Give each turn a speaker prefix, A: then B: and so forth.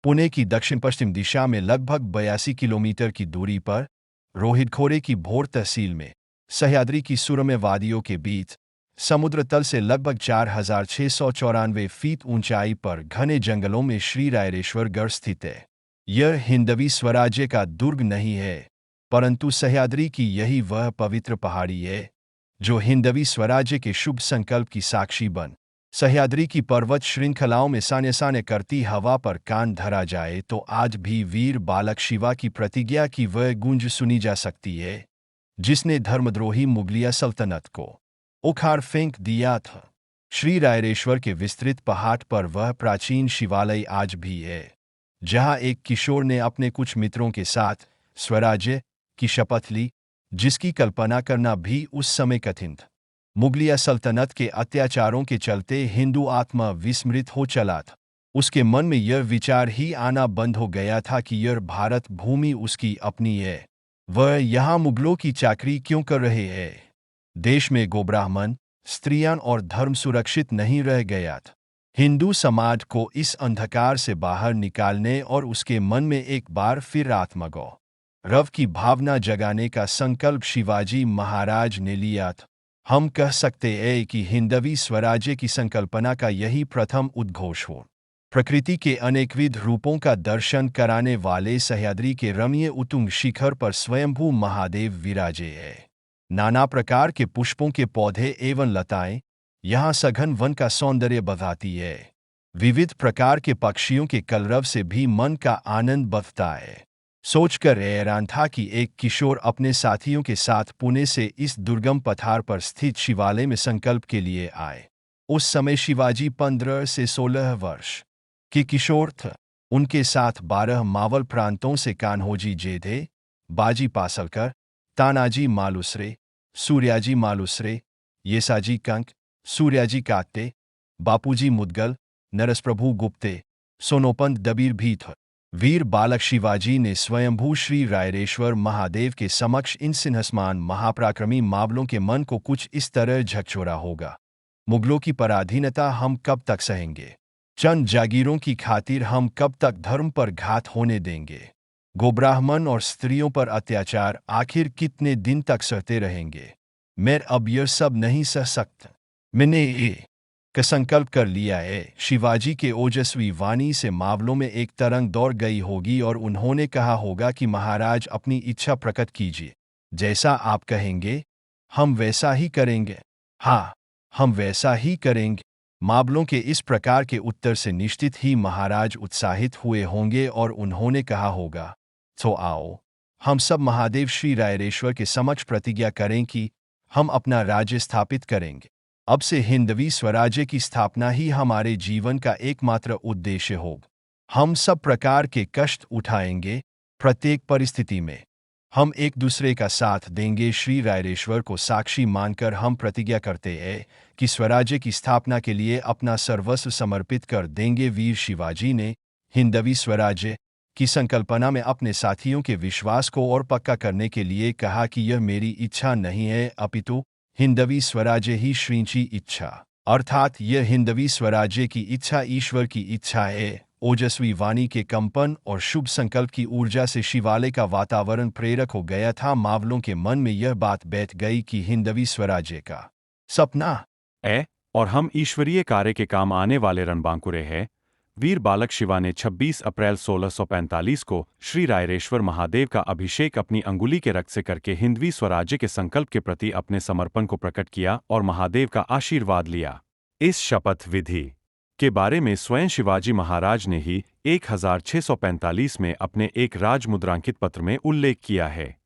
A: पुणे की दक्षिण पश्चिम दिशा में लगभग 82 किलोमीटर की दूरी पर रोहितखोरे की भोर तहसील में सह्याद्री की सुरम्य वादियों के बीच समुद्र तल से लगभग 4,694 फीट ऊंचाई पर घने जंगलों में श्री रायरेश्वर गढ़ स्थित है। यह हिंदवी स्वराज्य का दुर्ग नहीं है, परंतु सह्याद्री की यही वह पवित्र पहाड़ी है जो हिंदवी स्वराज्य के शुभ संकल्प की साक्षी बन सह्याद्री की पर्वत श्रृंखलाओं में साने साने करती हवा पर कान धरा जाए तो आज भी वीर बालक शिवा की प्रतिज्ञा की वह गूंज सुनी जा सकती है जिसने धर्मद्रोही मुगलिया सल्तनत को उखाड़ फेंक दिया था। श्री रायरेश्वर के विस्तृत पहाड़ पर वह प्राचीन शिवालय आज भी है जहां एक किशोर ने अपने कुछ मित्रों के साथ स्वराज्य की शपथ ली, जिसकी कल्पना करना भी उस समय कठिन था। मुगलिया सल्तनत के अत्याचारों के चलते हिंदू आत्मा विस्मृत हो चला था। उसके मन में यह विचार ही आना बंद हो गया था कि यह भारत भूमि उसकी अपनी है, वह यहाँ मुगलों की चाकरी क्यों कर रहे हैं। देश में गोब्राह्मण, स्त्रियां और धर्म सुरक्षित नहीं रह गया था। हिंदू समाज को इस अंधकार से बाहर निकालने और उसके मन में एक बार फिर आत्मगौरव की भावना जगाने का संकल्प शिवाजी महाराज ने लिया था। हम कह सकते हैं कि हिंदवी स्वराज्य की संकल्पना का यही प्रथम उद्घोष हो। प्रकृति के अनेकविध रूपों का दर्शन कराने वाले सह्याद्री के रमणीय उत्तुंग शिखर पर स्वयंभू महादेव विराजे हैं। नाना प्रकार के पुष्पों के पौधे एवं लताएं यहाँ सघन वन का सौंदर्य बढ़ाती है। विविध प्रकार के पक्षियों के कलरव से भी मन का आनंद बढ़ता है। सोचकर हैरान था कि एक किशोर अपने साथियों के साथ पुणे से इस दुर्गम पठार पर स्थित शिवालय में संकल्प के लिए आए। उस समय शिवाजी 15 से 16 वर्ष के किशोर थे। उनके साथ 12 मावल प्रांतों से कान्होजी जेधे, बाजी पासलकर, तानाजी मालुसरे, सूर्याजी मालुसरे, येसाजी कंक, सूर्याजी कात्ते, बापूजी मुदगल, नरसप्रभु गुप्ते, सोनोपंत दबीर भी थे। वीर बालक शिवाजी ने स्वयंभू श्री रायरेश्वर महादेव के समक्ष इन सिंहसमान महापराक्रमी मावलों के मन को कुछ इस तरह झकझोरा होगा। मुगलों की पराधीनता हम कब तक सहेंगे? चंद जागीरों की खातिर हम कब तक धर्म पर घात होने देंगे? गोब्राह्मण और स्त्रियों पर अत्याचार आखिर कितने दिन तक सहते रहेंगे? मैं अब यह सब नहीं सह सकता। मैंने ये का संकल्प कर लिया है। शिवाजी के ओजस्वी वाणी से मावलों में एक तरंग दौड़ गई होगी और उन्होंने कहा होगा कि महाराज अपनी इच्छा प्रकट कीजिए। जैसा आप कहेंगे हम वैसा ही करेंगे। हाँ, हम वैसा ही करेंगे। मावलों के इस प्रकार के उत्तर से निश्चित ही महाराज उत्साहित हुए होंगे और उन्होंने कहा होगा, तो आओ हम सब महादेव श्री रायरेश्वर के समक्ष प्रतिज्ञा करें कि हम अपना राज्य स्थापित करेंगे। अब से हिंदवी स्वराज्य की स्थापना ही हमारे जीवन का एकमात्र उद्देश्य होगा। हम सब प्रकार के कष्ट उठाएंगे, प्रत्येक परिस्थिति में हम एक दूसरे का साथ देंगे। श्री रायरेश्वर को साक्षी मानकर हम प्रतिज्ञा करते हैं कि स्वराज्य की स्थापना के लिए अपना सर्वस्व समर्पित कर देंगे। वीर शिवाजी ने हिंदवी स्वराज्य की संकल्पना में अपने साथियों के विश्वास को और पक्का करने के लिए कहा कि यह मेरी इच्छा नहीं है, अपितु हिंदवी स्वराज्य ही श्रींची इच्छा, अर्थात यह हिंदवी स्वराज्य की इच्छा ईश्वर की इच्छा है। ओजस्वी वाणी के कंपन और शुभ संकल्प की ऊर्जा से शिवालय का वातावरण प्रेरक हो गया था। मावलों के मन में यह बात बैठ गई कि हिंदवी स्वराज्य का सपना
B: है और हम ईश्वरीय कार्य के काम आने वाले रणबांकुरे हैं। वीर बालक शिवा ने 26 अप्रैल 1645 को श्री रायरेश्वर महादेव का अभिषेक अपनी अंगुली के रक्त से करके हिंदवी स्वराज्य के संकल्प के प्रति अपने समर्पण को प्रकट किया और महादेव का आशीर्वाद लिया। इस शपथ विधि के बारे में स्वयं शिवाजी महाराज ने ही 1645 में अपने एक राजमुद्रांकित पत्र में उल्लेख किया है।